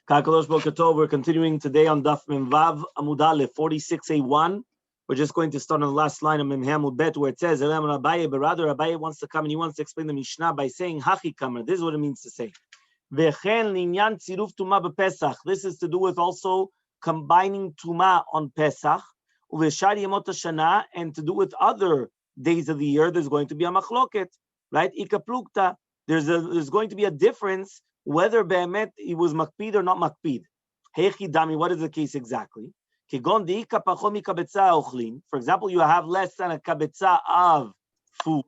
Kakadosh Boker Tov, we're continuing today on Daf Memvav Amud Aleph 46a1. We're just going to start on the last line of Memhe Amud Bet where it says, Elam Rabbaye, but rather Rabbaye wants to come and he wants to explain the Mishnah by saying, Hachi Kamer. This is what it means to say. Vechen linyan tziruf tuma bepesach. This is to do with also combining tuma on Pesach. Uveshar yemot hashana, and to do with other days of the year, there's going to be a machloket, right? Ikaplukta. There's going to be a difference whether be'emet he was makpid or not makpid. Hechi dami, what is the case exactly? For example, you have less than a kabetza of food,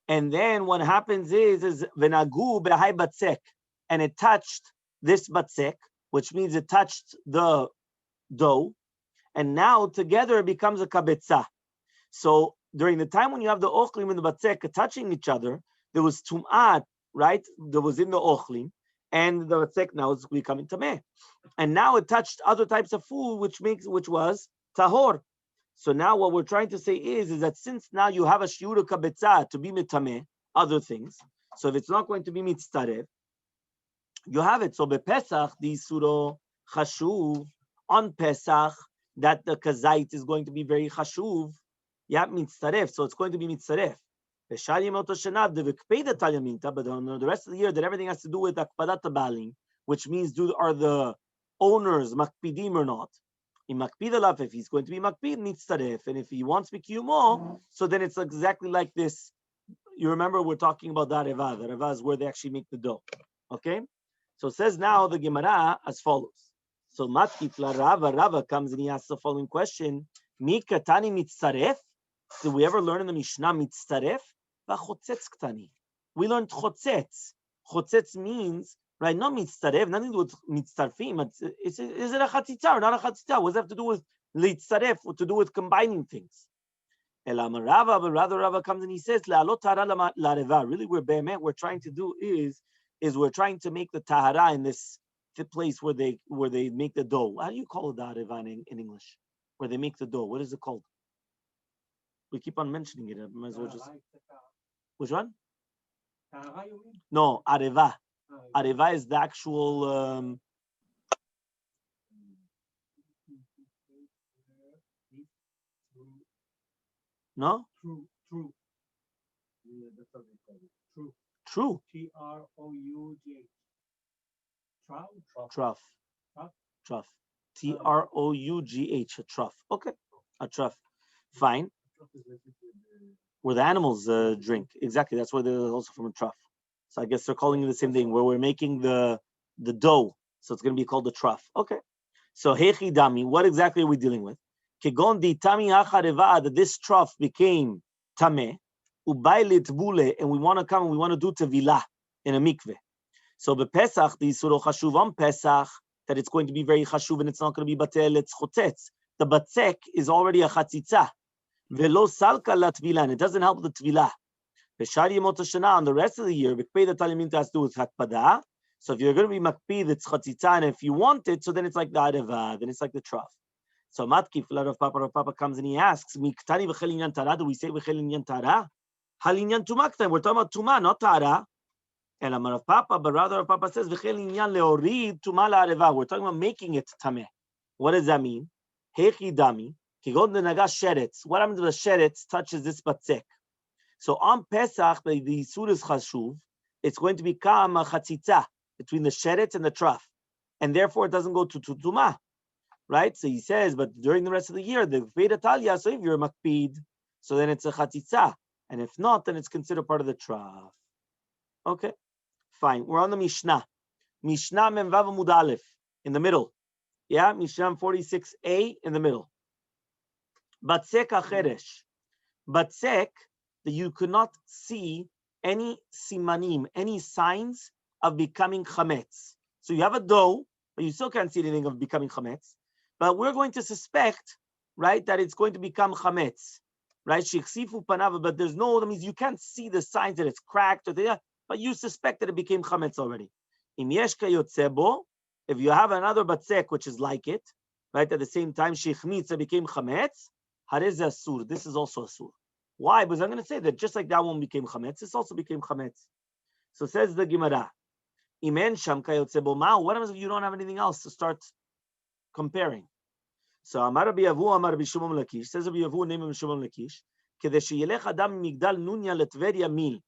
and then what happens is venagu behai batzek, and it touched this batzek, which means it touched the dough, and now together it becomes a kabetza. So during the time when you have the ochlim and the batzek touching each other, there was tum'at, right? There was in the ochlim, and the batzek now is becoming tameh. And now it touched other types of food, which was tahor. So now what we're trying to say is that since now you have a shiur kabetza to be mitameh, other things, so if it's not going to be mitztarev, you have it. So bepesach, the suro chashuv, on Pesach, that the kazait is going to be very chashuv, yeah, mitztarev, so it's going to be mitztarev. But on the rest of the year, that everything has to do with akpadat balim, which means are the owners makpidim or not? In makpid alaf, if he's going to be makpid, mitztaref, and if he wants mikiyumo, so then it's exactly like this. You remember we're talking about the areva. The areva is where they actually make the dough. Okay, so it says now the Gemara as follows. So matkif la Rava comes and he asks the following question: Mi katani mitzaref? Did we ever learn in the Mishnah mitzaref? V'chotzetz ktani. We learned chotzetz. Chotzetz means, right, not mitzaref, nothing to do with mitzarfim. Is it a chatzitza or not a chatzitza? What does it have to do with litzaref, or to do with combining things? Elam Rava, but rather Rava comes and he says, Le'alot tahara la'reva. Really, we're trying to do is we're trying to make the tahara in this place where they make the dough. How do you call it the areva in English? Where they make the dough. What is it called? We keep on mentioning it. I might as well just. Which one? No, areva. Areva is the actual. No? True. Yeah, that's what they call it. True. T-R-O-U-G-H. Trough. T-R-O-U-G-H. A trough. Okay. A trough. Fine. Where the animals drink. Exactly. That's where they're also from a trough. So I guess they're calling it the same thing, where we're making the dough. So it's going to be called the trough. Okay. So hechi dami, what exactly are we dealing with? Kegon di tami achareva, that this trough became tameh, ubay litbule, and we want to come and we want to do tevilah in a mikveh. So bepesach, the suro chashuv on Pesach, that it's going to be very chashuv and it's not going to be batel, it's chotzetz. The batzek is already a chatzitza. Velo salka la tvilah, and it doesn't help the tvilah. Beshar yemot hashana, on the rest of the year, b'kpei the taliminta has to do with hakpada. So if you're going to be makpid, it's chatzitza, and if you want it, so then it's like the areva, then it's like the trough. So matkif, Rav Papa comes and he asks, Miktani v'chel inyan tara, do we say v'chel inyan tara? Hal inyan tumaktan, we're talking about tuma, not tara. And Rav Papa, but rather Rav Papa says, v'chel inyan leorid tuma la'areva, we're talking about making it tameh. What does that mean? Hechi dami, kigon the nagas sheretz. What happens if the sheretz touches this batzek? So on Pesach, the Yisur is chashuv, it's going to become a chatzitza between the sheretz and the trough. And therefore it doesn't go to tuma. Right? So he says, but during the rest of the year, the Veda Talia, so if you're a makpid, so then it's a chatzitza. And if not, then it's considered part of the trough. Okay, fine. We're on the Mishnah. Mishnah Memvav Amud Aleph, in the middle. Yeah, Mishnah 46a in the middle. Batzek acheresh. Batzek, that you could not see any simanim, any signs of becoming chametz. So you have a dough, but you still can't see anything of becoming chametz. But we're going to suspect, right, that it's going to become chametz, right? Shiksifu panav, but there's no, that means you can't see the signs that it's cracked or there, but you suspect that it became chametz already. Im yesh kayotzebo, if you have another batzek which is like it, right, at the same time shichmitza became chametz, harez asur. This is also asur. Why? Because I'm going to say that just like that one became chametz, this also became chametz. So says the Gemara, Imen sham kayotze bo ma'u. What happens if you don't have anything else to start comparing? So Amar Rabbi Yavu, Amar Rabbi Shimon Lakish. Says Rabbi Yavu, name him Shimon Lakish. Kede sheyelech adam migdal nunya letveria mil.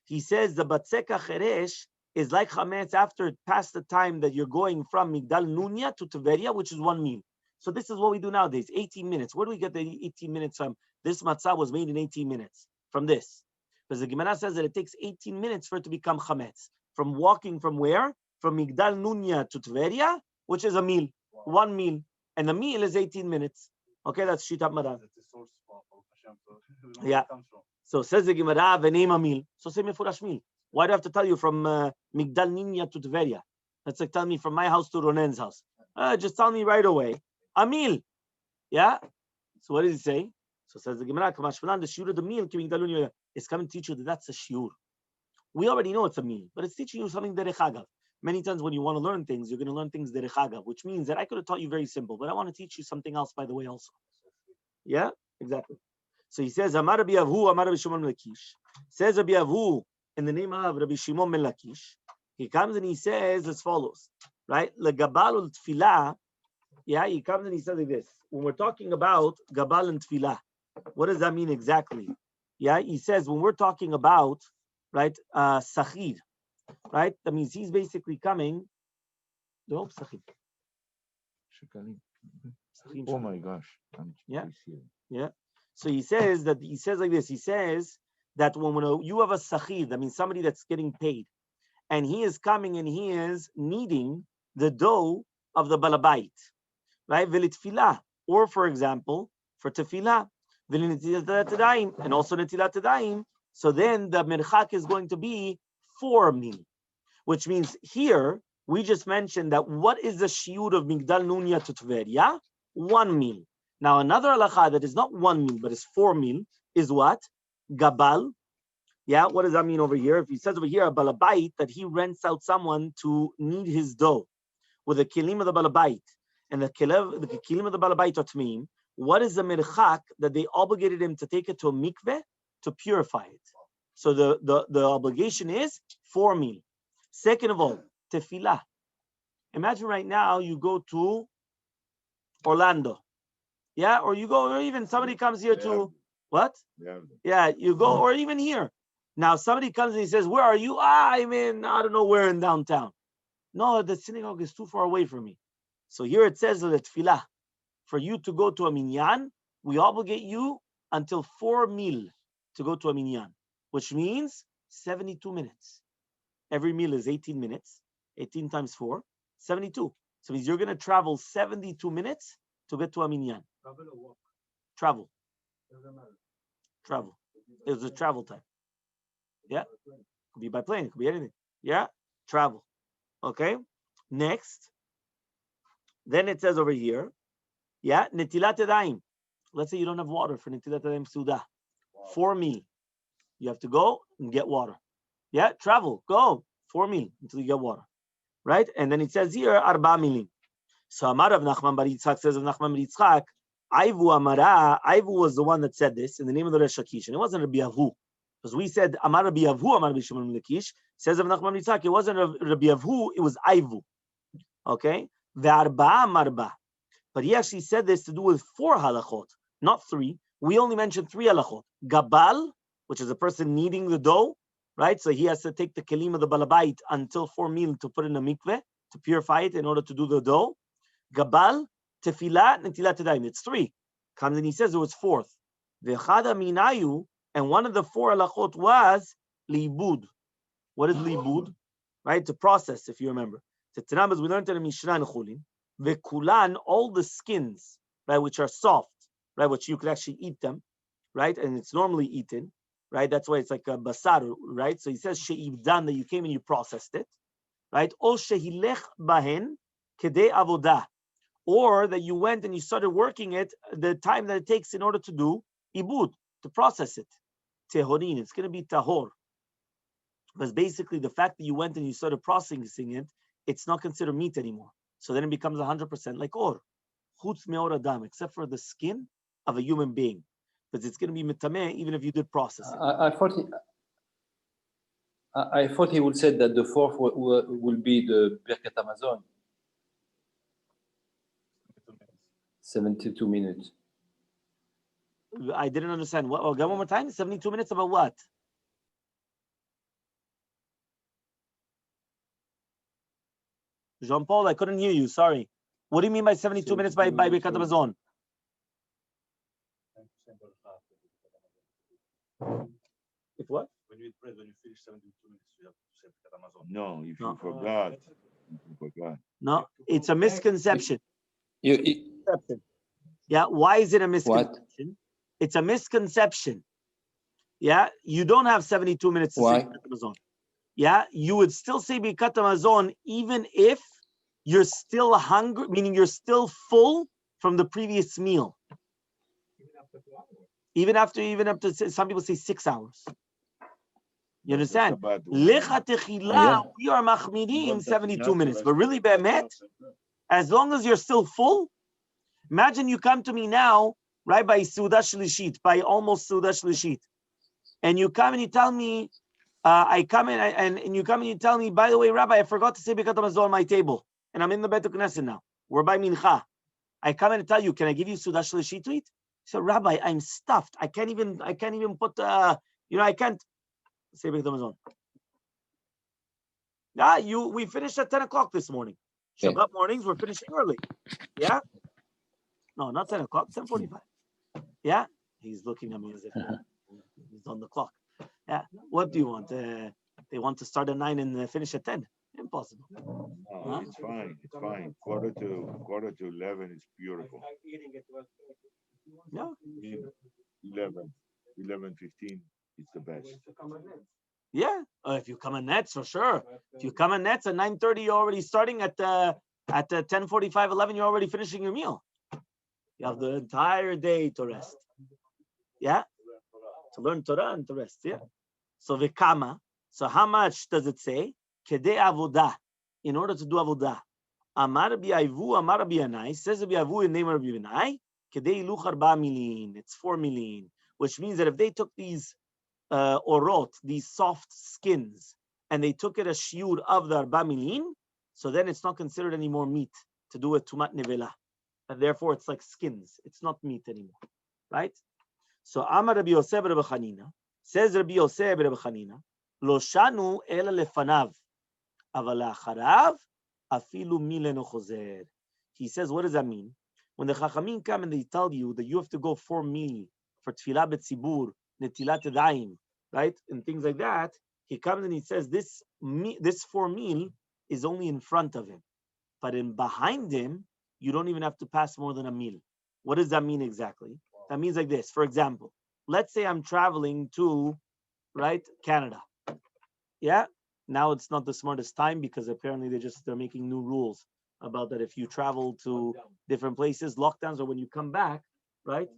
He says the batzeka cheresh is like chametz after past the time that you're going from Migdal Nunya to Tveria, which is 1 meal. So this is what we do nowadays, 18 minutes. Where do we get the 18 minutes from? This matzah was made in 18 minutes from this. Because the Gemara says that it takes 18 minutes for it to become chametz. From walking from where? From Migdal Nunya to Tveria, which is a meal, 1 meal. And the meal is 18 minutes. Okay, that's Shitat Maran. Yeah. So says the Gemara, v'neim a meal. So say mefurash meal. Why do I have to tell you from Migdal Nunya to Tveria? That's like telling me from my house to Ronen's house. Just tell me right away. A meal. Yeah? So what does he say? So says the Gemara, Kamash Falan, the shiur of the meal, is coming to teach you that that's a shiur. We already know it's a meal, but it's teaching you something derech hagav. Many times when you want to learn things, you're going to learn things derech hagav, which means that I could have taught you very simple, but I want to teach you something else by the way also. Yeah? Exactly. So he says, Amar Rabbi Yavu, Amar Rabbi Shimon Lakish. Says Rabbi Yavu, in the name of Rabbi Shimon ben Lakish, he comes and he says as follows, right? Legabalul tfilah, yeah, he comes and he says like this. When we're talking about gabal and tfilah, what does that mean exactly? Yeah, he says when we're talking about, right, sachir, right? That means he's basically coming. No, sachir. Oh my gosh. Yeah. Yeah. So he says like this. He says that when you have a sachir, that means somebody that's getting paid, and he is coming and he is kneading the dough of the balabait, right? Velitfilah, or for example, for tefillah, and also netilat tadayim. So then the merchak is going to be 4 mil, which means here we just mentioned that what is the shiur of Migdal Nunya to Tveria? 1 mil. Now another halacha that is not 1 mil but is 4 mil is what? Gabal. Yeah, what does that mean over here? If he says over here a balabait that he rents out someone to knead his dough with the kilim of the balabait, and the kilim of the balabait are tmeim, what is the merchak that they obligated him to take it to a mikveh to purify it? So the obligation is 4 mil. Second of all, tefillah. Imagine right now you go to Orlando, yeah, or you go, or even somebody comes here to what? Yeah, you go, or even here. Now somebody comes and he says, "Where are you?" I'm in, I don't know where in downtown. No, the synagogue is too far away from me. So here it says that tefillah, for you to go to a minyan, we obligate you until 4 mil to go to a minyan, which means 72 minutes. Every meal is 18 minutes. 18 times 4, 72. So it means you're going to travel 72 minutes to get to a minyan. Travel or walk? Travel. Doesn't matter. Travel. It's a travel time. Yeah. Could be by plane. It could be anything. Yeah. Travel. Okay. Next. Then it says over here. Yeah. Netilat yadayim. Let's say you don't have water for netilat yadayim suda. 4 mil. You have to go and get water. Yeah. Travel. Go. 4 mil until you get water. Right? And then it says here, Arba milim. So Amar of Nachman bar Yitzchak says of Nachman bar Yitzchak, Aivu Amara, Aivu was the one that said this in the name of the Resh Lakish. And it wasn't Rabbi Yavu. Because we said Amar Rabbi Yavu, Amar Rabbi Shimon Lakish, says of Nachman bar Yitzchak, it wasn't Rabbi Yavu, it was Aivu. Okay? Ve'arba marba. But he actually said this to do with 4 halachot, not 3. We only mentioned 3 halachot. Gabal, which is a person kneading the dough, right? So he has to take the kelim of the balabait until 4 mil to put in a mikveh to purify it in order to do the dough. Gabal, tefillah, netilat yadayim. It's 3. Comes and he says it was 4th. V'chada minayu, and one of the 4 halachot was libud. What is libud? Right? To process, if you remember. Tetanam, as we learned in the Mishnah and Chulin, v'kulan, all the skins, right, which are soft, right, which you could actually eat them, right, and it's normally eaten. Right, that's why it's like a basar, right? So he says she'ibdan, that you came and you processed it, right? O shehilech bahen kedei avodah, or that you went and you started working it the time that it takes in order to do ibud, to process it. Tehorin, it's going to be tahor, because basically the fact that you went and you started processing it, it's not considered meat anymore. So then it becomes 100% like or, chutz meor adam, except for the skin of a human being. Because it's going to be mitameh even if you did process it. I thought I thought he would say that the fourth will be the Birkat Amazon. 72 minutes. I didn't understand. What? Oh, go one more time. 72 minutes about what? Jean-Paul, I couldn't hear you. Sorry. What do you mean by 72 minutes by Birkat Hamazon? If what? When you eat bread, when you finish 72 minutes, you have to say Birkat Hamazon. No, if you forgot. You forgot. No, it's a misconception. Misconception. Yeah, why is it a misconception? What? It's a misconception. Yeah, you don't have 72 minutes to say Birkat Hamazon. Yeah, you would still say Birkat Hamazon even if you're still hungry, meaning you're still full from the previous meal. Even up to some people say 6 hours. You understand? Lecha techila, we are machmirim 72 minutes, but really, be'emet, as long as you're still full. Imagine you come to me now, right by Suda Shlishit, by almost Suda Shlishit, and you come and you tell me, I come in and you come and you tell me, by the way, Rabbi, I forgot to say Birkat Hamazon on my table, and I'm in the Beit Knesset now. We're by Mincha. I come in and tell you, can I give you Suda Shlishit to eat? So, Rabbi, I'm stuffed. I can't even put, I can't say Birkat Hamazon. Yeah, we finished at 10 o'clock this morning. Shabbat mornings, we're finishing early. Yeah? No, not 10 o'clock, 10:45. Yeah? He's looking at me as if he's on the clock. Yeah. What do you want? They want to start at 9 and finish at 10. Impossible. No, it's fine. It's fine. Quarter to 11 is beautiful. Yeah. 11:15, it's the best. Yeah. If you come in nets, for sure. If you come in nets at 9:30, you're already starting at 10:45, 11, you're already finishing your meal. You have the entire day to rest. Yeah? To learn Torah and to rest. Yeah. So v'kama. So how much does it say? Kedei avodah. In order to do avodah. Amar bi'avu, amar bi'anai. Says bi'avu in name of bi'anai. Kedei iluch 4 milin. It's 4 milin. Which means that if they took these orot, these soft skins, and they took it a shiur of the 4 milin, so then it's not considered any more meat to do a tumat nevela. And therefore it's like skins. It's not meat anymore. Right? So Amar Rabbi Yosef Rabbi Chanina. Says Rabbi Yosef Rabbi Chanina, Lo shanu ela lefanav, aval acharav afilu mileno chozer. He says, what does that mean? When the Chachamim come and they tell you that you have to go 4 mil for tefillah betzibur, netilat yadayim, right, and things like that, he comes and he says this 4 mil is only in front of him, but in behind him you don't even have to pass more than a mil. What does that mean exactly? That means like this. For example, let's say I'm traveling to, right, Canada. Yeah. Now it's not the smartest time because apparently they're making new rules about that. If you travel to different places, lockdowns, or when you come back, right,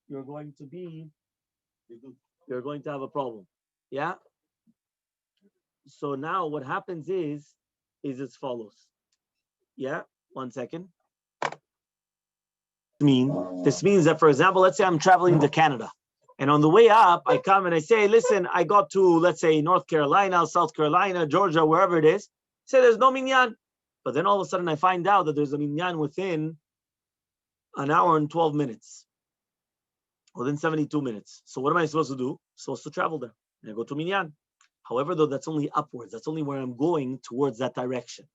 you're going to have a problem. Yeah. So now what happens is as follows. Yeah. 1 second. This means that, for example, let's say I'm traveling to Canada, and on the way up, I come and I say, listen, I got to, let's say, North Carolina, South Carolina, Georgia, wherever it is. Say there's no minyan. But then all of a sudden I find out that there's a minyan within an hour and 12 minutes, within 72 minutes. So what am I supposed to do? Supposed to travel there. And I go to minyan. However, though, that's only upwards. That's only where I'm going towards that direction.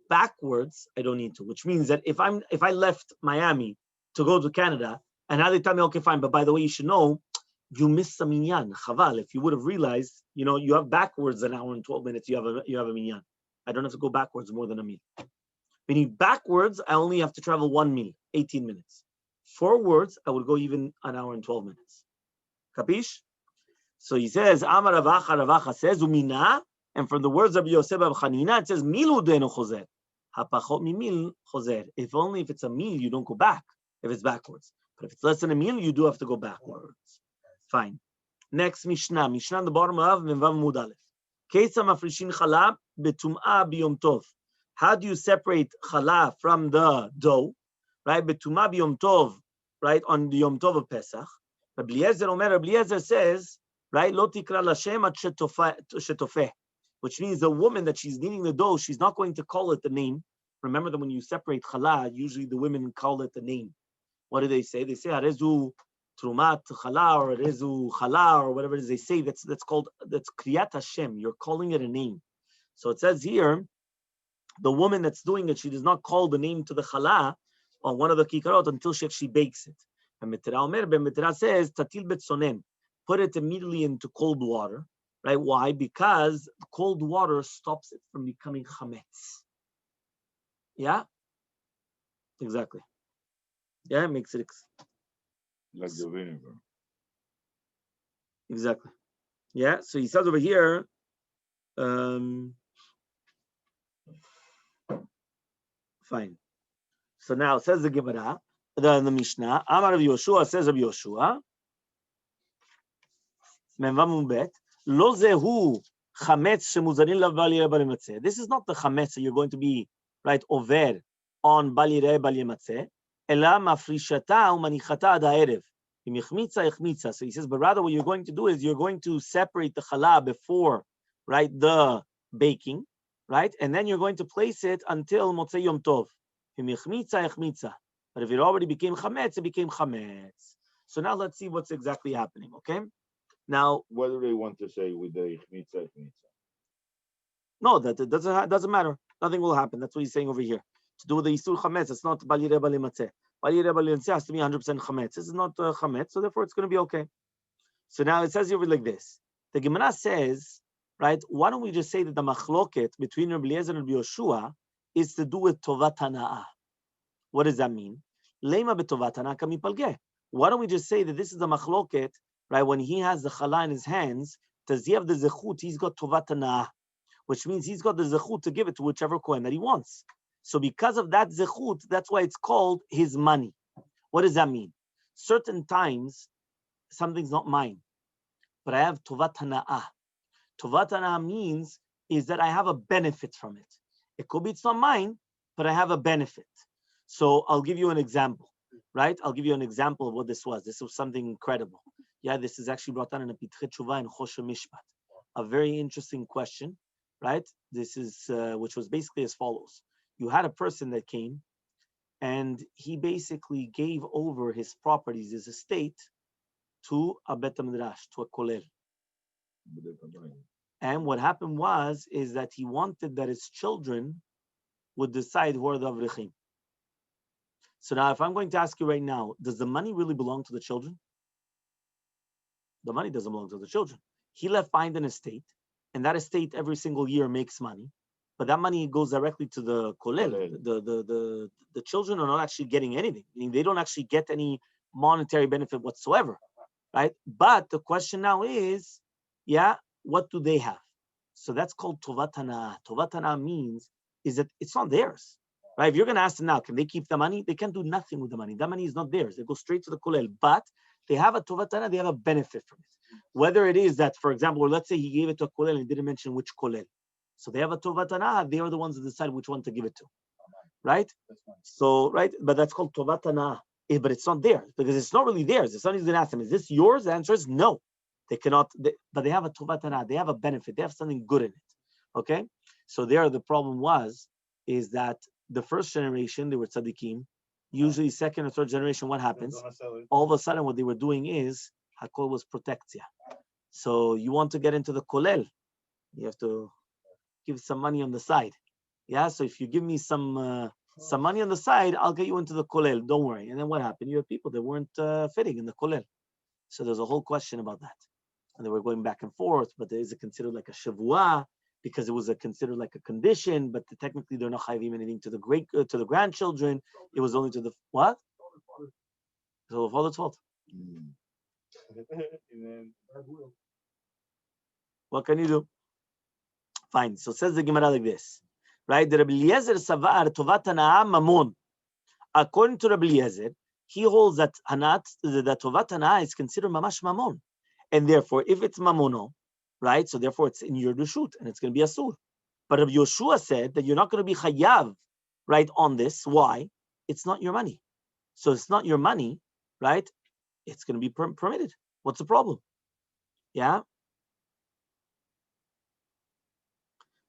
Backwards, I don't need to, which means that if I left Miami to go to Canada, and now they tell me, okay, fine, but by the way, you should know, you missed a minyan. Chaval, if you would have realized, you have backwards an hour and 12 minutes, you have a minyan. I don't have to go backwards more than a mil. Meaning backwards, I only have to travel 1 mil, 18 minutes. Forwards, I would go even an hour and 12 minutes. Capish? So he says, Amar Ravacha says, Umina, and from the words of Yosef of Chanina, it says, Milu deno chozer. Hapachot mimil chozer. If only if it's a mil, you don't go back, if it's backwards. But if it's less than a mil, you do have to go backwards. Fine. Next Mishnah. Mishnah on the bottom of Memvav Mud Aleph. Keisa mafrishin challah betum'ah biyom tov. How do you separate challah from the dough? Right? Betum'ah biyom tov. Right? On the Yom Tov of Pesach. Rabbi Eliezer says, right? Lo tikra lashem ad shetofeh, which means the woman that she's kneading the dough, she's not going to call it the name. Remember that when you separate challah, usually the women call it the name. What do they say? They say arezu trumat challah or arezu challah or whatever it is they say. That's kriyat Hashem. You're calling it a name. So it says here, the woman that's doing it, she does not call the name to the challah on one of the kikarot until she actually bakes it. And Metra says tatil betzonem, put it immediately into cold water. Right? Why? Because cold water stops it from becoming chametz. Yeah? Exactly. Yeah, it makes it like the vinegar. exactly. Yeah, so he says over here, fine. So now it says the Gemara, the Mishnah, Amar of Yoshua says of Yoshua, Lo zehu chametz shemuzarin lav bal yireh bal yematzeh. This is not the chametz that you're going to be right over on bal yireh bal yematzeh, ela mafrishata umanichata ad ha'erev. So he says, but rather what you're going to do is you're going to separate the challah before, right, the baking, right, and then you're going to place it until motzei yom tov. But if it already became chametz, it became chametz. So now let's see what's exactly happening. Okay. Now, what do they want to say with the ichmitza? No, that it doesn't matter. Nothing will happen. That's what he's saying over here. To do with the isur chametz, it's not bal yireh bal yematzeh. Bal yireh bal yematzeh has to be 100% chametz. This is not chametz, so therefore it's going to be okay. So now it says here like this. The Gemara says, right? Why don't we just say that the machloket between Rabbi Eliezer and Rabbi Yoshua is to do with tovat hana'ah? What does that mean? Lema betovat hana'ah kamipalgeh. Why don't we just say that this is the machloket, right? When he has the challah in his hands, does he have the zechut? He's got tovat hana'ah, which means he's got the zechut to give it to whichever kohen that he wants. So because of that zechut, that's why it's called his money. What does that mean? Certain times, something's not mine, but I have tovat hana'ah. Tovat hana'ah means is that I have a benefit from it. It could be it's not mine, but I have a benefit. So I'll give you an example, right? I'll give you an example of what this was. This was something incredible. Yeah, this is actually brought down in a Pitche Tshuva in Choshe Mishpat. A very interesting question, right? This is, which was basically as follows. You had a person that came and he basically gave over his properties, his estate, to a Bet HaMidrash, to a Kolel. And what happened is that he wanted that his children would decide who are the Avrichim. So now if I'm going to ask you right now, does the money really belong to the children? The money doesn't belong to the children. He left behind an estate, and that estate every single year makes money, but that money goes directly to the kolel. The children are not actually getting anything. I mean, they don't actually get any monetary benefit whatsoever, right? But the question now is, yeah, what do they have? So that's called tovat hana'ah. Tovat hana'ah means is that it's not theirs, right? If you're going to ask them now, can they keep the money? They can't do nothing with the money. That money is not theirs. They go straight to the kolel, but they have a tovat hana'ah, they have a benefit from it. Whether it is that, for example, or let's say he gave it to a kolel and he didn't mention which kolel. So they have a tovat hana'ah, they are the ones that decide which one to give it to, right? So, right, but that's called tovat hana'ah. But it's not theirs because it's not really theirs. If somebody's going to ask them, is this yours? The answer is no. They cannot, but they have a tovat hana'ah, they have a benefit, they have something good in it, okay? So there the problem is that the first generation, they were tzaddikim. Usually second or third generation, what happens? All of a sudden what they were doing is, hakol was protectia. So you want to get into the kolel, you have to give some money on the side. Yeah, so if you give me some money on the side, I'll get you into the kolel, don't worry. And then what happened? You have people that weren't fitting in the kolel. So there's a whole question about that. And they were going back and forth, but is it considered like a shavua? Because it was considered like a condition, but technically they're not chayvim anything to the grandchildren. It was only to the what? So the father's fault. What can you do? Fine. So says the Gemara like this, right? The Rabbi Eliezer savar tovat hana'ah mamon. According to Rabbi Eliezer, he holds that that tovat hana'ah is considered mamash mamon, and therefore, if it's mamono, right? So therefore, it's in your reshut, and it's going to be asur. But Rabbi Yoshua said that you're not going to be chayav, right, on this. Why? It's not your money. So it's not your money, right? It's going to be permitted. What's the problem? Yeah.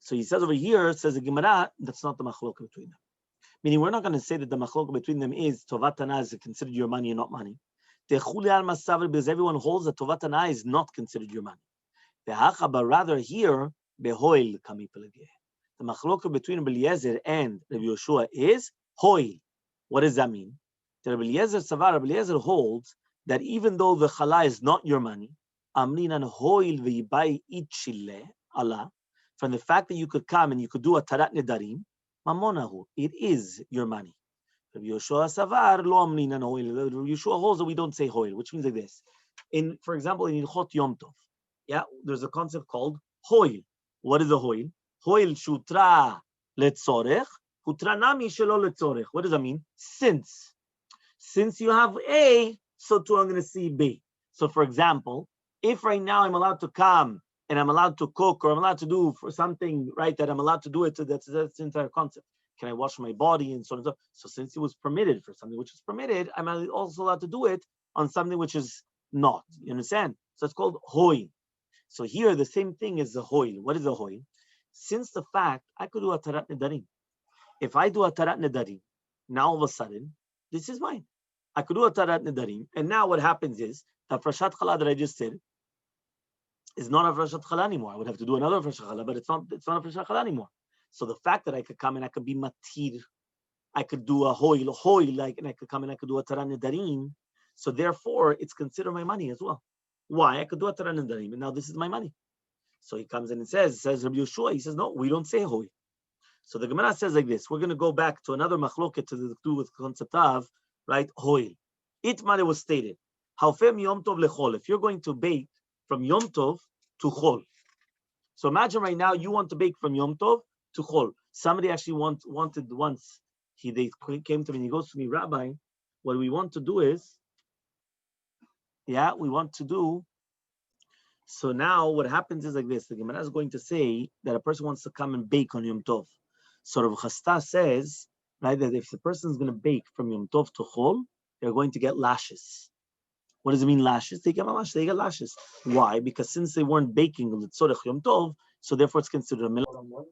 So he says over here, says the Gemara, that's not the machloka between them. Meaning, we're not going to say that the machloka between them is tovat hana is considered your money and not money. Because everyone holds that tovat hana is not considered your money. But rather here, behoil kami pelageh. The machloka between Rabbi Eliezer and Rabbi Yoshua is hoil. What does that mean? The Rabbi Eliezer holds that even though the chala is not your money, amrinan hoil v'yibai itchile Allah, from the fact that you could come and you could do a tarat nedarim, mamonahu, it is your money. Rabbi Yoshua savar lo amrinan hoil. Rabbi Yoshua holds that we don't say hoil, which means like this. For example, in Ilchot Yom Tov, there's a concept called hoil. What is a hoil? Hoil shutra letzorech, hutra nami shelo letzorech. What does that mean? Since you have A, so too I'm going to see B. So for example, if right now I'm allowed to come and I'm allowed to cook or I'm allowed to do for something, right, that I'm allowed to do it, so that's the entire concept. Can I wash my body and so on and so on? So since it was permitted for something which is permitted, I'm also allowed to do it on something which is not. You understand? So it's called hoil. So here the same thing is the hoil. What is the hoil? Since the fact I could do a tarat nedarim. If I do a tarat nedarim, now all of a sudden, this is mine. I could do a tarat nedarim, and now what happens is the frashat chala that I just said is not a frashat chala anymore. I would have to do another frashat chala, but it's not a frashat chala anymore. So the fact that I could come and I could be matir, I could do a hoil, like, and I could come and I could do a tarat nedarim. So therefore, it's considered my money as well. Why? I could do a tarat nedarim, and now this is my money. So he comes in and says Rabbi Yeshua, he says, no, we don't say hoil. So the Gemara says like this. We're going to go back to another machloket to do with the concept of, right, hoil. Itmar was stated, Haufem Yom Tov lechol. If you're going to bake from Yom Tov to chol. So imagine right now you want to bake from Yom Tov to chol. Somebody actually wanted once. They came to me and he goes to me, Rabbi, what we want to do is, we want to do. So now what happens is like this. The Gemara is going to say that a person wants to come and bake on Yom Tov. So Rav Chasta says, right, that if the person is going to bake from Yom Tov to Chol, they're going to get lashes. What does it mean, lashes? They get lashes. Why? Because since they weren't baking on the Tzorech Yom Tov, so therefore it's considered a milah.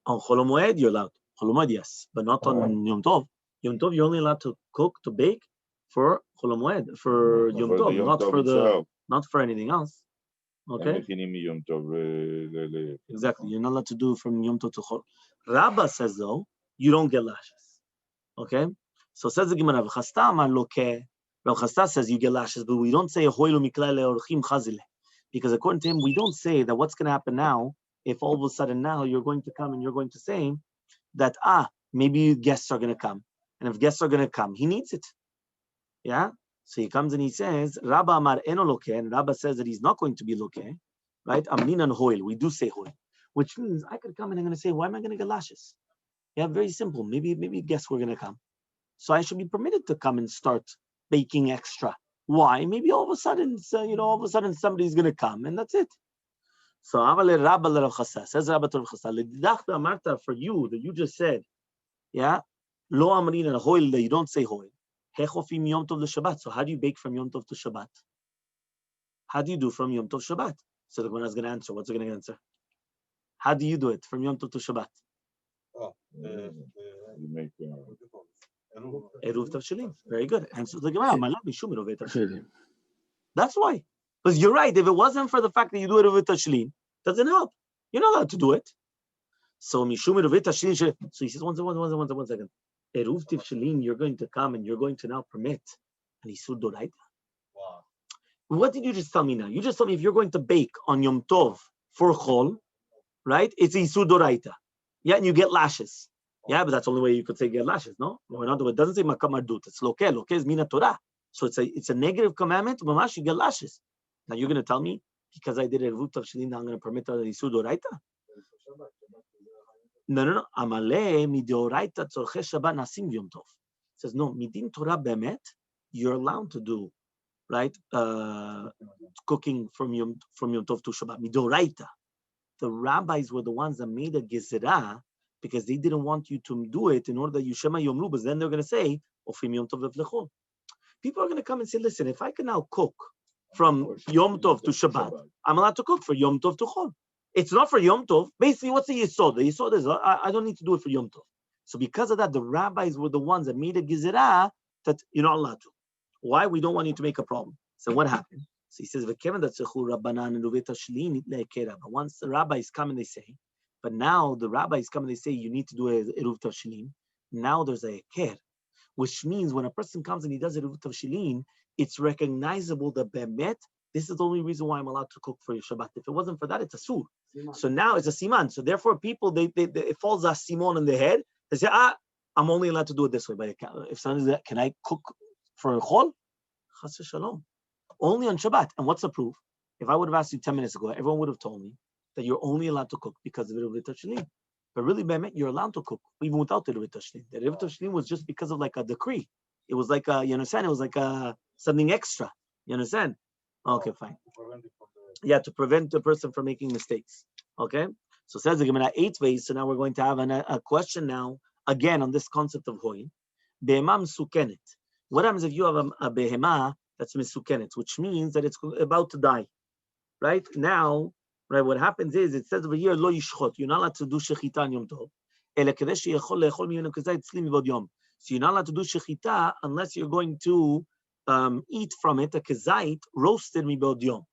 On Chol Moed, you're allowed. Chol Moed, yes, but not on Yom Tov. Yom Tov, you're only allowed to cook, to bake for Chol Moed, for Yom Tov, not for anything else. Okay. Exactly. You're not allowed to do from Yom Tov to Chol. Rabba says though, you don't get lashes. Okay. So says the Gemara, Rav Chasta says you get lashes, but we don't say because according to him, we don't say that what's going to happen now if all of a sudden now you're going to come and you're going to say that maybe guests are going to come, and if guests are going to come, he needs it. Yeah. So he comes and he says, Rabba Amar eno loke, and Rabba says that he's not going to be loke, right? Amninan hoil, we do say hoil, which means I could come and I'm going to say, why am I going to get lashes? Yeah, very simple. Maybe guests were going to come, so I should be permitted to come and start baking extra. Why? Maybe all of a sudden, somebody's going to come, and that's it. So Amale Rabba Rav Chasta says, Rabba to Rav Chasta, L'didachta Marta, for you that you just said, lo amrinan hoil, that you don't say hoil. Hechofim Yom Tov Shabbat. So how do you bake from Yom Tov to Shabbat? How do you do from Yom Tov Shabbat? So the Gemara is going to answer. What's it going to answer? How do you do it from Yom Tov to Shabbat? You make Eruv Tavshelim. Very good. Answer the Gemara. That's why. Because you're right. If it wasn't for the fact that you do Eruv Tavshelim, doesn't help. You're not allowed to do it. So Mishum Eruv Tavshelim. So he says, one second. Eruv Tavshelim, you're going to come and you're going to now permit an Isur Doraita. Wow. What did you just tell me now? You just told me if you're going to bake on Yom Tov for Chol, right? It's Isur Doraita. Yeah, and you get lashes. Yeah, but that's the only way you could say get lashes, no? No, it doesn't say Makam Ardut. It's Loke. Loke is Mina Torah. So it's a negative commandment. Mamash, you get lashes. Now you're going to tell me because I did Eruv Tavshelim, now I'm going to permit an Isur Doraita? No. Amale midioraita tzorche Shabbat nasim Yom Tov. It says no. Midin Torah bemet, you're allowed to do, right? Cooking from Yom Tov to Shabbat. Midioraita. The rabbis were the ones that made a gezerah because they didn't want you to do it in order that you shema Yom Rubas. Then they're going to say ofim Yom Tov lechol. People are going to come and say, listen, if I can now cook from Yom Tov to Shabbat, I'm allowed to cook for Yom Tov to Chol. It's not for Yom Tov. Basically, what's the Yisod? The Yisod is, I don't need to do it for Yom Tov. So because of that, the rabbis were the ones that made a Gizerah that you're not allowed to. Why? We don't want you to make a problem. So what happened? So he says, but once the rabbis come and they say, but now the rabbis come and they say, you need to do a Eruv Tavshilin. Now there's a Ker, which means when a person comes and he does Eruv Tavshilin, it's recognizable that Bemet, this is the only reason why I'm allowed to cook for your Shabbat. If it wasn't for that, it's a sur. So now it's a siman. So therefore, people, it falls a simon in their head. They say, I'm only allowed to do it this way. But if someone says, can I cook for a chol? Chas v'shalom. Only on Shabbat. And what's the proof? If I would have asked you 10 minutes ago, everyone would have told me that you're only allowed to cook because of the Eruv Tavshilin. But really, you're allowed to cook even without the Eruv Tavshilin. The Eruv Tavshilin was just because of like a decree. It was like you understand? It was like something extra. You understand? Okay, fine. Yeah, to prevent the person from making mistakes. Okay? So it says the Gemara 8 ways. So now we're going to have a question now, again, on this concept of hoy. Behema msukenet. What happens if you have a behema that's misukenet, which means that it's about to die? Right? Now, right, what happens is, it says over here, lo yishchot. You're not allowed to do shechita on Yom Tov. Ele kedei sheyechol le'echol miyonu kazayit tzli mivod yom. So you're not allowed to do shechita unless you're going to eat from it a kezait roasted mibod yom.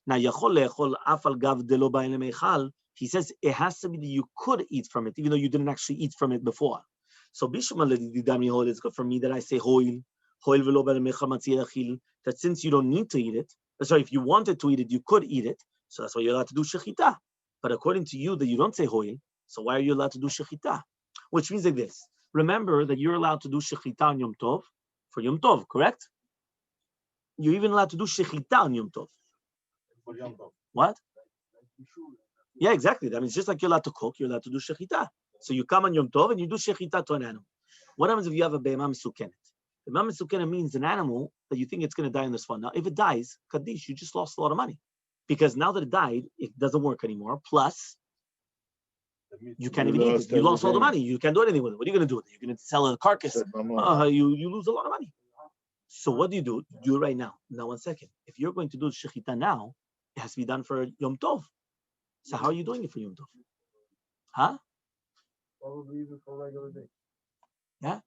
Now yachol le'echol afal gav delo ba'in lemeichal. He says it has to be that you could eat from it, even though you didn't actually eat from it before. So bishma ledidami hol, it's good for me that I say hoil velo ba'in lemeichal matziyah achil. That since you don't need to eat it, sorry, if you wanted to eat it, you could eat it. So that's why you're allowed to do shechita. But according to you, that you don't say hoil, so why are you allowed to do shechita? Which means like this. Remember that you're allowed to do shechita on Yom Tov for Yom Tov, correct? You're even allowed to do shechita on Yom Tov. What? Yeah, exactly. That means just like you're allowed to cook, you're allowed to do shechita. So you come on Yom Tov and you do shechita to an animal. What happens if you have a behema mesukenet? Behema mesukenet means an animal that you think it's going to die in this one. Now, if it dies, kaddish, you just lost a lot of money. Because now that it died, it doesn't work anymore. Plus, you can't even eat it. You lost all the money. You can't do anything with it. What are you going to do with it? You're going to sell a carcass. You lose a lot of money. So what do? You do it right now. Now, 1 second. If you're going to do shechita now, it has to be done for Yom Tov. So how are you doing it for Yom Tov? Huh? Probably even for regular day. Yeah.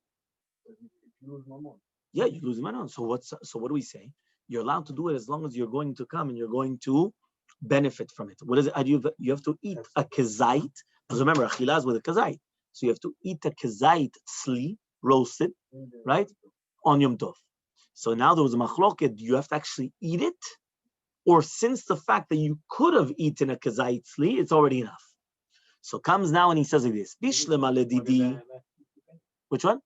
If you lose mammon. Yeah, you lose mammon. So what do we say? You're allowed to do it as long as you're going to come and you're going to benefit from it. What is it? You have to eat a kezait. Because remember, achila is with a kezait. So you have to eat a kezait tzli, roasted, right? On Yom Tov. So now there was a machloket. Do you have to actually eat it? Or since the fact that you could have eaten a kezait tzli, it's already enough. So comes now and he says like this. Bishlema ledidi. Which one?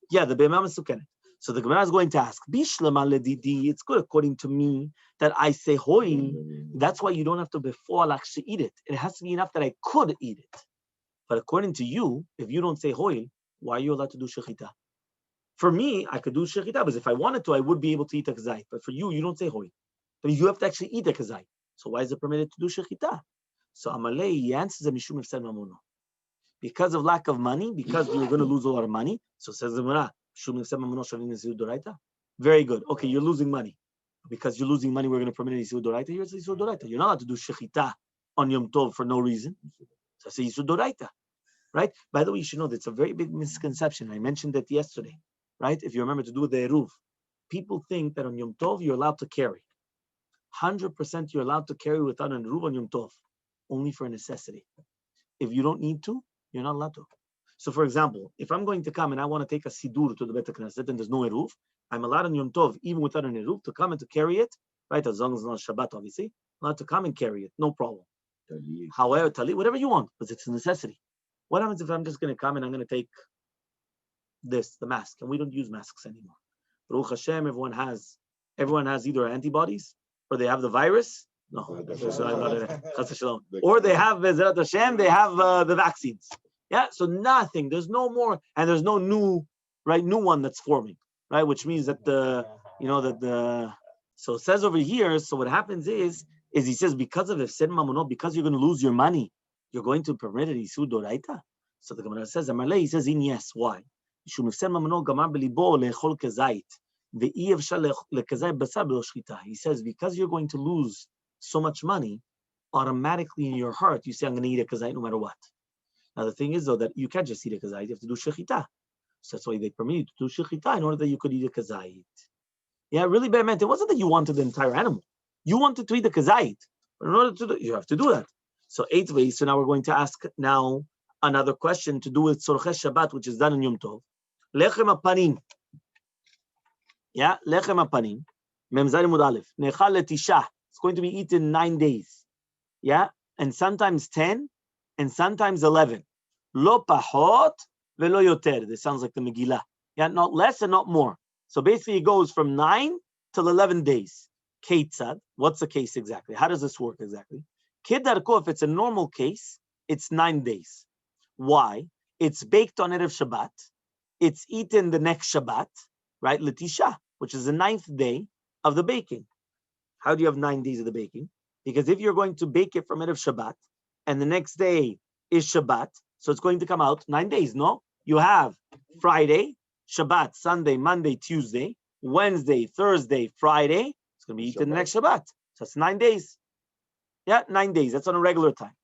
Yeah, the behema mesukenet. So the Gemara is going to ask, Bishlema ledidi, it's good according to me that I say hoy. That's why you don't have to before actually eat it. It has to be enough that I could eat it. But according to you, if you don't say hoy, why are you allowed to do shechita? For me, I could do shechita, because if I wanted to, I would be able to eat a kazait. But for you, you don't say hoy. But you have to actually eat a kazait. So why is it permitted to do shechita? So Amalei, he answers mishum ifsad mamono. Because of lack of money, because you're going to lose a lot of money. So says the Gemara, very good. Okay, you're losing money. Because you're losing money, we're going to permit Yisur Doraita. Here's Yisur Doraita. You're not allowed to do shechita on Yom Tov for no reason. So I say Yisur Doraita. Right? By the way, you should know that's a very big misconception. I mentioned that yesterday. Right? If you remember to do the Eruv. People think that on Yom Tov, you're allowed to carry. 100% you're allowed to carry without an Eruv on Yom Tov. Only for a necessity. If you don't need to, you're not allowed to. So, for example, if I'm going to come and I want to take a sidur to the Bet HaKnesset and there's no eruv, I'm allowed on Yom Tov, even without an eruv, to come and to carry it, right? As long as it's not Shabbat, obviously, I'm allowed to come and carry it, no problem. However, talit, whatever you want, because it's a necessity. What happens if I'm just going to come and I'm going to take this, the mask, and we don't use masks anymore? Baruch Hashem, everyone has either antibodies or they have the virus. No, or they have Bezrat Hashem, they have the vaccines. Yeah, so nothing. There's no more, and there's no new one that's forming, right? Which means that so it says over here. So what happens is he says because of ifsed mamono, because you're going to lose your money, you're going to permit it Yisur Doraita. So the Gemara says, Amalei, he says in yes. Why? Mishum ifsed mamono gamar belibo leechol kezait ve'i efshar lekazait basar b'lo shchita. He says because you're going to lose so much money, automatically in your heart, you say, I'm going to eat a kazait no matter what. Now, the thing is, though, that you can't just eat a kazait. You have to do shechita. So that's why they permit you to do shechita in order that you could eat a kazait. Yeah, really bad meant. It wasn't that you wanted the entire animal. You wanted to eat the kazait. But in order to do, you have to do that. So 8 ways. So now we're going to ask now another question to do with Tzorchei Shabbat, which is done in Yom Tov. Lechem apanim. Yeah, lechem apanim. Mem Zayin Mud Aleph. Nechal letisha. It's going to be eaten 9 days. Yeah, and sometimes 10, and sometimes 11. Lo pachot velo yoter. This sounds like the Megillah. Yeah, not less and not more. So basically, it goes from 9 till 11 days. Keitzad. What's the case exactly? How does this work exactly? Kedarko, if it's a normal case, it's 9 days. Why? It's baked on Erev Shabbat. It's eaten the next Shabbat, right? Letisha, which is the 9th day of the baking. How do you have 9 days of the baking? Because if you're going to bake it from Erev Shabbat, and the next day is Shabbat, so it's going to come out 9 days, no? You have Friday, Shabbat, Sunday, Monday, Tuesday, Wednesday, Thursday, Friday. It's going to be eaten the next Shabbat. So it's 9 days. Yeah, 9 days. That's on a regular time.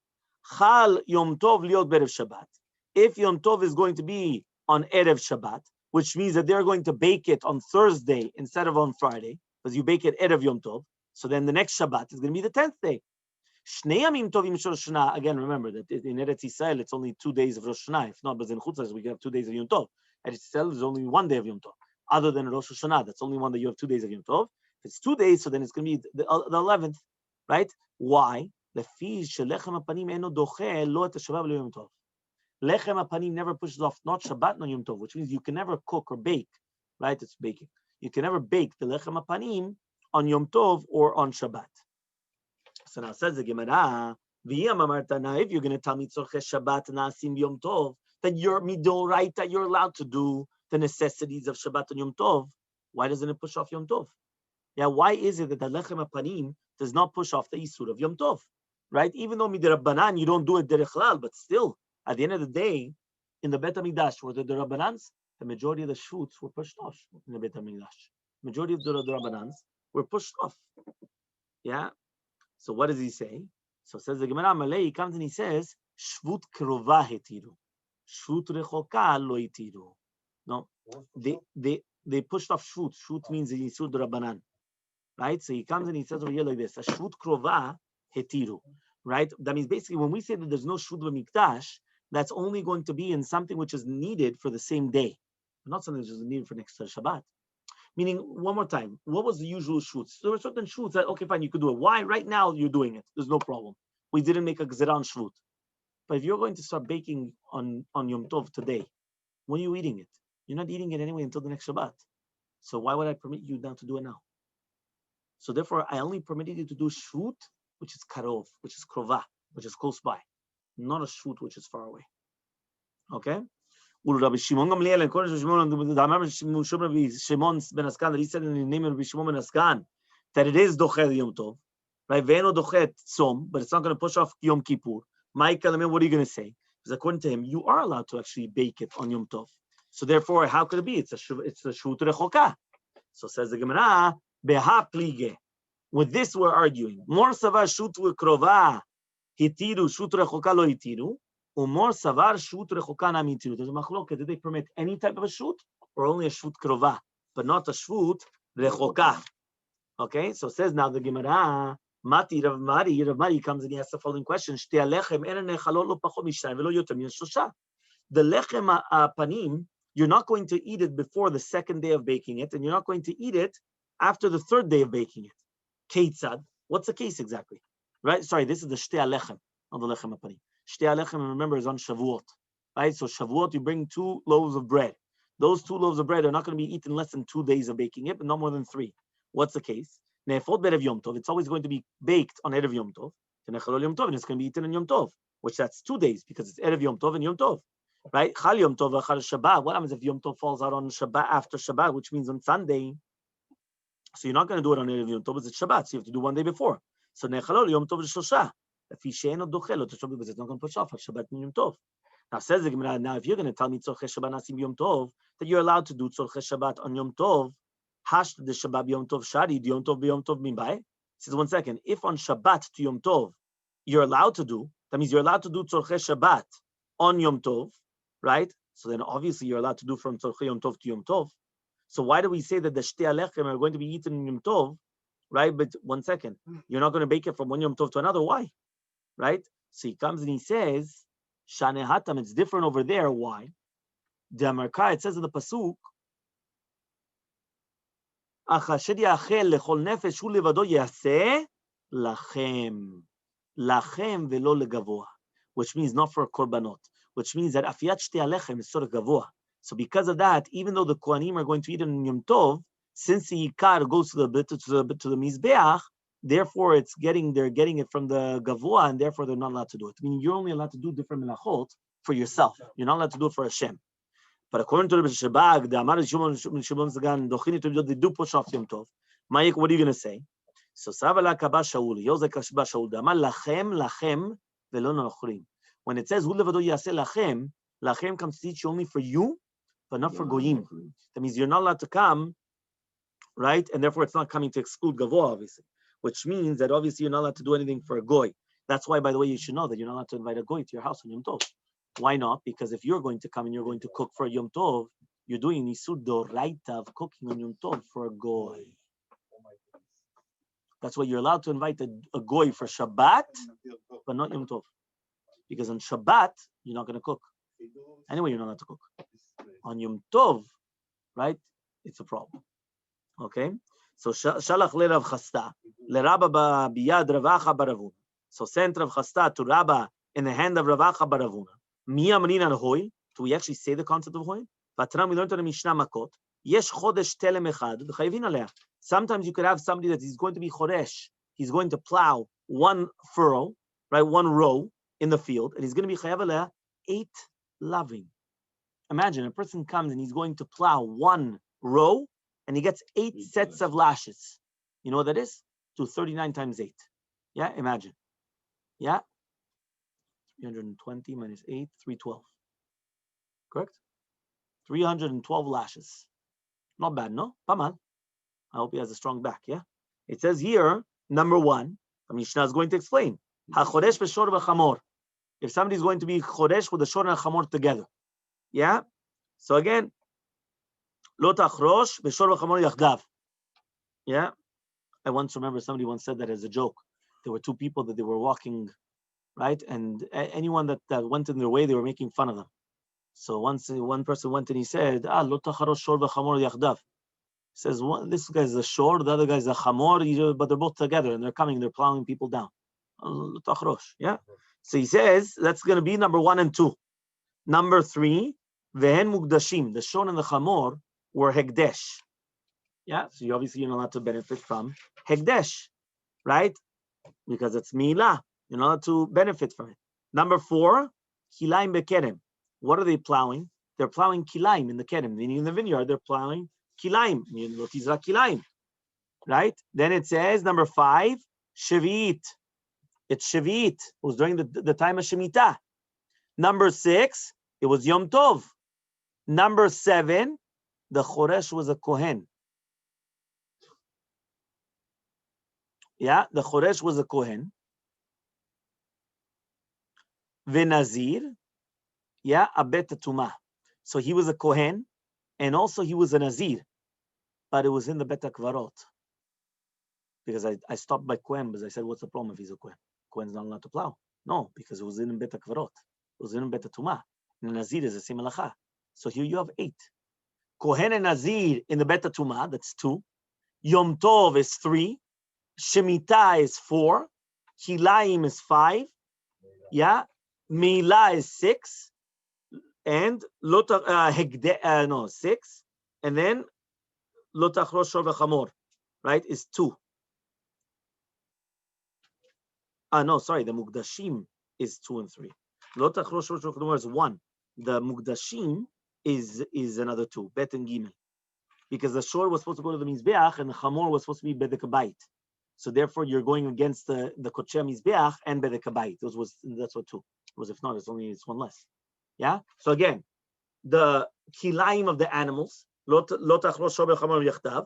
Chal Yom Tov liot berev Shabbat. If Yom Tov is going to be on Erev Shabbat, which means that they're going to bake it on Thursday instead of on Friday, because you bake it Erev Yom Tov, so then the next Shabbat is going to be the 10th day. Shnei Yamim Tovim Shel Rosh Hashanah. Again, remember that in Eretz Yisrael, it's only 2 days of Rosh Hashanah. If not, but in Chutzah, we have 2 days of Yom Tov. Eretz Yisrael is only 1 day of Yom Tov. Other than Rosh Hashanah, that's only one that you have 2 days of Yom Tov. If it's 2 days, so then it's going to be the 11th, right? Why? Lechem apanim never pushes off, not Shabbat, nor Yom Tov, which means you can never cook or bake, right? It's baking. You can never bake the lechem apanim on Yom Tov or on Shabbat. So now says the Gemara, if you're going to tell me Tzorchei Shabbat nasim Yom Tov, that you're midoraita, that you're allowed to do the necessities of Shabbat and Yom Tov, why doesn't it push off Yom Tov? Yeah, why is it that the lechem apanim does not push off the isur of Yom Tov? Right? Even though midirabbanan, you don't do it derech, but still, at the end of the day, in the Bet HaMikdash, were the derabbanans, the majority of the shoots were pushed off in the Bet HaMikdash. Majority of the derabbanans were pushed off. Yeah? So what does he say? So says the Gemara Malay, he comes and he says, Shvut krova hetiru. Shvut rechoka lo hetiru. No, they pushed off shvut. Shvut means the isur derabbanan. Right? So he comes and he says over here like this, a shvut krova hetiru. Right? That means basically when we say that there's no shvut b'mikdash, that's only going to be in something which is needed for the same day, not something which is needed for next Shabbat. Meaning, one more time, what was the usual shoots? There were certain shoots that, okay, fine, you could do it. Why? Right now, you're doing it. There's no problem. We didn't make a gzera on shvut. But if you're going to start baking on Yom Tov today, when are you eating it? You're not eating it anyway until the next Shabbat. So why would I permit you now to do it now? So therefore, I only permitted you to do shvut, which is karov, which is krova, which is close by, not a shvut which is far away. Okay? Rabbi Shimon Gamliel, and Shimon ben Askan, that he said in the name of Rabbi Shimon ben Askan that it is docheh Yom Tov, right? Ve'eno docheh tzom, but it's not going to push off Yom Kippur. Michael, what are you going to say? Because according to him, you are allowed to actually bake it on Yom Tov. So therefore, how could it be? It's a shvut rechoka. So says the Gemara, beha plige. With this, we're arguing. More savar shut krova hitiru shut rechoka lo hitiru. Umor savar shut rechoka na mitiru. There's a machloket. Did they permit any type of a shut or only a shut krova, but not a shut rechoka? Okay, so says now the Gemara. Mati Rav Mari comes and he asks the following question: the lechem panim, you're not going to eat it before the second day of baking it, and you're not going to eat it after the third day of baking it. Keitzad, what's the case exactly? Right? Sorry, this is the shtei alechem, not the lechem panim. Shtei alechem, remember, is on Shavuot. Right? So Shavuot, you bring 2 loaves of bread. Those 2 loaves of bread are not going to be eaten less than 2 days of baking it, but not more than 3. What's the case? Ne'efot berev Yom Tov. It's always going to be baked on Erev Yom Tov. And it's going to be eaten on Yom Tov, which that's 2 days because it's Erev Yom Tov and Yom Tov. Right? Chal Yom Tov v'chal Shabbat. What happens if Yom Tov falls out on Shabbat after Shabbat, which means on Sunday? So you're not going to do it on Erev Yom Tov, it's Shabbat. So you have to do 1 day before. So Ne'echalol Yom Tov v'shosha. Because it's not going to push off on Shabbat and Yom Tov. Now says the Gemara, now if you're going to tell me Tzorchei Shabbat nasim Yom Tov, that you're allowed to do Tzorchei Shabbat on Yom Tov, hash the Shabbat Yom Tov shari, Yom Tov b'Yom Tov minbai. Says 1 second. If on Shabbat to Yom Tov you're allowed to do. That means you're allowed to do tzorchei Shabbat on Yom Tov, right? So then obviously you're allowed to do from tzorchei Yom Tov to Yom Tov. So why do we say that the shtei alechem are going to be eaten in Yom Tov, right? But 1 second, you're not going to bake it from one Yom Tov to another. Why? Right? So he comes and he says, Shane Hatam, it's different over there. Why? The Amarka, it says in the Pasuk, Achashed yachel lechol nefesh hu levado yaseh lachem. Lachem velo legavoa. Which means not for korbanot. Which means that afiyat shtei alechem is sort of gavoa. So because of that, even though the Kohanim are going to eat it in Yom Tov, since the Yikar goes to the Mizbeach, therefore they're getting it from the Gavoa, and therefore they're not allowed to do it. I mean, you're only allowed to do different melachot for yourself. You're not allowed to do it for Hashem. But according to the Shabbat, the Amar Shimon Zagan, they do push off Yom Tov. Ma'ik, what are you going to say? So Savala Kabah Shaul, Yozek Kabah Shaul, the Amar Lachem Velo Nochrim. When it says Hu Levado Yaseh Lachem, Lachem comes to teach you only for you, but not for Goyim. That means you're not allowed to come, right? And therefore it's not coming to exclude Gavoa, obviously. Which means that obviously you're not allowed to do anything for a Goy. That's why, by the way, you should know that you're not allowed to invite a Goy to your house on Yom Tov. Why not? Because if you're going to come and you're going to cook for Yom Tov, you're doing Nisud Doraita of cooking on Yom Tov for a Goy. That's why you're allowed to invite a Goy for Shabbat, but not Yom Tov. Because on Shabbat, you're not going to cook. Anyway, you're not allowed to cook. On Yom Tov, right, it's a problem. Okay? So, Shalach le Rav Chasta, le Rabba biyad Ravacha baravuna. So, sent Rav Chasta to Rabba in the hand of Ravacha baravuna. Mi amrin hoy. Do we actually say the concept of hoy? Vatram, we learned in the Mishnah Makot. Yesh chodesh telem echad, v'chayvin aleh. Sometimes you could have somebody that is going to be chodesh. He's going to plow one furrow, right, one row in the field, and he's going to be chayav aleh 8 lavim. Imagine a person comes and he's going to plow one row and he gets 8 sets of lashes. You know what that is? To 39 times 8. Yeah, imagine. Yeah? 320 minus 8, 312. Correct? 312 lashes. Not bad, no? Pamal. I hope he has a strong back, yeah? It says here, number 1, the Mishnah is going to explain. Ha-chodesh v'shor v'chamor. If somebody's going to be chodesh with the shor and chamor together. Yeah? So again, lo tachrosh v'shor v'chamor yachdav. Yeah? I once remember somebody once said that as a joke. There were 2 people that they were walking, right? And anyone that went in their way, they were making fun of them. So once one person went and he said, lo tachrosh shor v'chamor yachdav. He says, this guy's a shor, the other guy's a chamor, but they're both together and they're coming, they're plowing people down. Lo tachrosh. Yeah? So he says, that's going to be number 1 and 2. Number 3, Vehen Mugdashim, the Shon and the Chamor were Hegdesh. Yeah, so you're not allowed to benefit from Hegdesh, right? Because it's Milah. You're not allowed to benefit from it. Number 4, Kilaim Bekerem. What are they plowing? They're plowing Kilaim in the Kerem. Meaning in the vineyard, they're plowing Kilaim. Lotizra Kilaim. Right? Then it says, number 5, Shevit. It's Shevit. It was during the time of Shemitah. Number 6, it was Yom Tov. Number 7, the Choresh was a Kohen. Yeah, the Choresh was a Kohen. Venazir, yeah, a Bet Tumah. So he was a Kohen, and also he was a Nazir, but it was in the Bet Kvarot. Because I stopped by Kohen, because I said, what's the problem if he's a Kohen? Kohen's not allowed to plow. No, because it was in Bet Kvarot. It was in Bet Tumah. And Nazir is the same halacha. So here you have 8. Kohen and Nazir in the Bet Tumah, that's 2. Yom Tov is 3. Shemitah is 4. Kilaim is 5. Yeah. Milah is 6. And 6. And then Lotachrosh Shor v'Chamor, right, is 2. No, sorry, the Mugdashim is 2 and 3. Lotachrosh Shor v'Chamor is 1. The Mugdashim is another 2, Bet and Gimel. Because the Shor was supposed to go to the Mizbeach and the Chamor was supposed to be Bedek Habayit. So therefore you're going against the Kocheh Mizbeach and Bedek Habayit. That's what 2. It was, if not, it's 1 less. Yeah? So again, the Kilaim of the animals, Lotachrosh Shor v'Chamor Yachtav,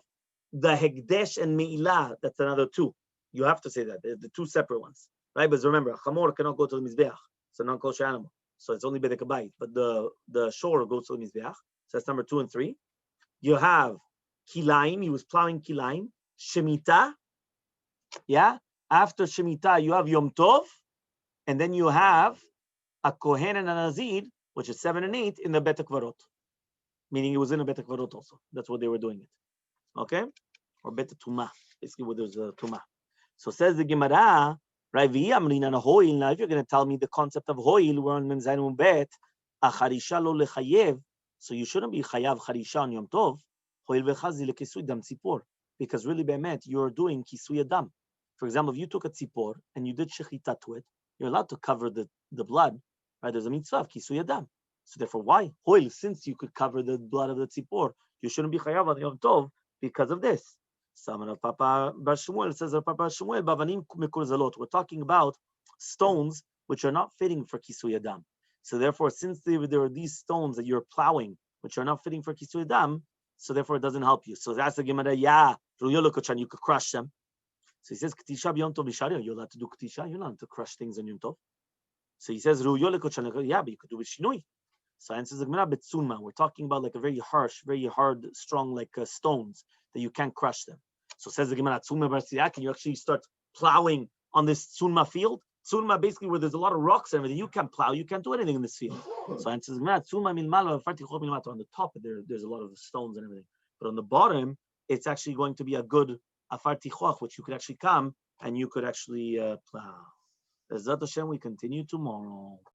the Hegdesh and Me'ilah, that's another 2. You have to say that. They're the 2 separate ones. right? But remember, a chamor cannot go to the mizbeach. It's a non-kosher animal, so it's only bedek bayit. But the shore goes to the mizbeach. So that's number 2 and 3. You have kilaim. He was plowing kilaim. Shemitah. Yeah. After shemitah, you have yom tov, and then you have a kohen and a nazir, which is 7 and 8 in the bet kvarot. Meaning it was in a bet kvarot also. That's what they were doing it. Okay, or bet tumah. Basically, what there's a tumah. So says the Gemara, right? Now, if you're going to tell me the concept of hoil, we're on menzainu bet, acharisha lo lechayev. So you shouldn't be chayav charisha on Yom Tov. Hoil vechazi lekisui dam tzipor, because really, be'emet, you're doing kisui adam. For example, if you took a tzipor and you did shechita to it, you're allowed to cover the blood. Right? There's a mitzvah of kisui adam. So therefore, why hoil? Since you could cover the blood of the tzipor, you shouldn't be chayav on Yom Tov because of this. Papa Shmuel says, Papa Shmuel, Bavanim Mekurzalot. We're talking about stones which are not fitting for Kisui Adam. So therefore, since there are these stones that you're plowing, which are not fitting for Kisui Adam, so therefore it doesn't help you. So that's the Gemara, you could crush them. So he says, K'tisha b'Yom Tov b'Shari, you're allowed to do K'tisha, you're not allowed to crush things on Yom Tov. So he says, yeah, but you could do Shinui. So answers the Gemara, Betsunma. We're talking about like a very harsh, very hard, strong, like stones that you can't crush them. So says the Gemara, Tsuma Barsiya, can you actually start plowing on this Tsuma field? Tsuma, basically, where there's a lot of rocks and everything, you can't plow, you can't do anything in this field. So answers the Gemara, Tsuma min malo, fartichot min mato. On the top, there's a lot of stones and everything. But on the bottom, it's actually going to be a good afartichoch, which you could actually come and you could actually plow. Bezrat Hashem, we continue tomorrow.